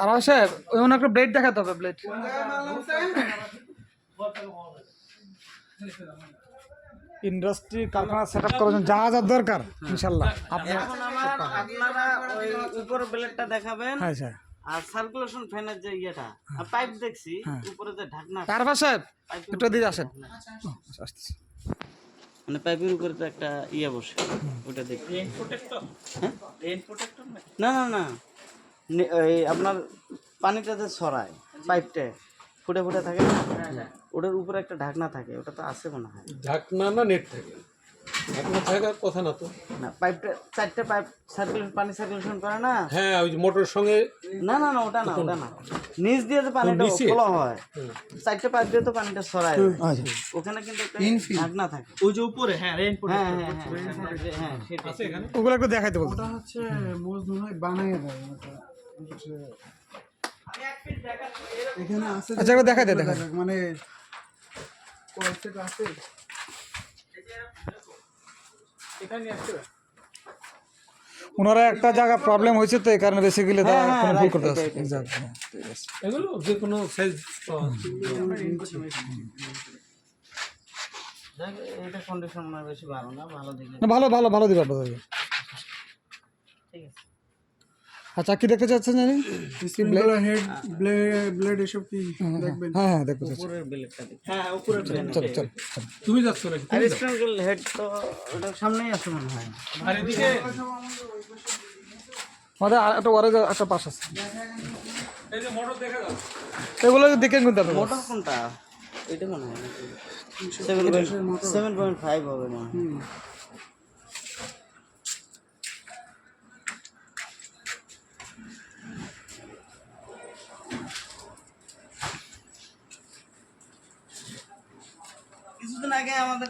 আর সাহেব ওই অন্য একটা ব্লেড দেখাতে হবে, ব্লেড। ইন্ডাস্ট্রি কারখানা সেট আপ করার জন্য যা যা দরকার ইনশাল্লাহ আপনারা ওই উপরে ব্লেডটা দেখাবেন। হ্যাঁ স্যার। আর সার্কুলেশন ফ্যানের যে ইয়েটা আর পাইপ দেখছি উপরে যে ঢাকনা, কারবা সাহেব একটু দিয়ে আসেন। আসতেছি। মানে পাইপের উপরে তো একটা ইয়ে বসে, ওটা দেখি। Rain protector? হ্যাঁ, রেইন প্রোটেক্টর না। না না না, এই আপনার পানিটা যে ছড়ায় পাইপটা ফুটে ফুটে থাকে না, ওটার উপরে একটা ঢাকনা থাকে, ওটা তো আছে মনে হয়। ঢাকনা না নেট থাকে? ঢাকনা থাকার কথা না তো। না, পাইপটা চারটে পাইপ সার্কুলেশন, পানি সার্কুলেশন করে না। হ্যাঁ, ওই যে মোটরের সঙ্গে। না না না, ওটা না, ওটা না। নিচ দিয়ে যে পানিটা ফ্লো হয়, চারটে পাইপ দিয়ে তো পানিটা ছড়ায়, ওখানে কিন্তু একটা ঢাকনা থাকে ওই যে উপরে। হ্যাঁ, রেইন হ্যাঁ প্রোটেক্টর। হ্যাঁ হ্যাঁ, সেটা আছে এখানে। ওগুলো একটু দেখাইতে বলতে। ওটা হচ্ছে মজদুর হয় বানায় দেয় ওটা হচ্ছে এখানে আছে। আচ্ছা একবার দেখাই দে, দেখা মানে কয়েকটা আছে এখানে আসছে। ওনারা একটা জায়গা প্রবলেম হয়েছে তো এই কারণে বেসিক্যালি কোনো ভুল করতে আছে। ঠিক আছে। এগুলো যে কোনো সাইজ। এটা কন্ডিশন না বেশি ভালো না, ভালো দিকে। না ভালো ভালো ভালো দিবা আপনাদের। ঠিক আছে। আচ্ছা কি দেখতে চাচ্ছেন জানি? স্প্রিংগুলো হেড ব্লেড এসব কি দেখবেন? হ্যাঁ হ্যাঁ দেখতে চাচ্ছি। উপরের বেলেটটা দেখি। হ্যাঁ, উপরের ব্লেড। চলো চলো। তুমি যাচ্ছ নাকি? আর স্প্রিংগুল হেড তো ওটা সামনেই আছে মনে হয়। আর এদিকে আমাদের একটা ওয়ারেজ একটা পাশ আছে, এই যে মোটর দেখা যাচ্ছে। এগুলো দেখে কিনতে হবে। মোটর কোনটা? এটা মনে হয় 7.5 হবে মনে হয়। কিছুদিন আগে আমাদের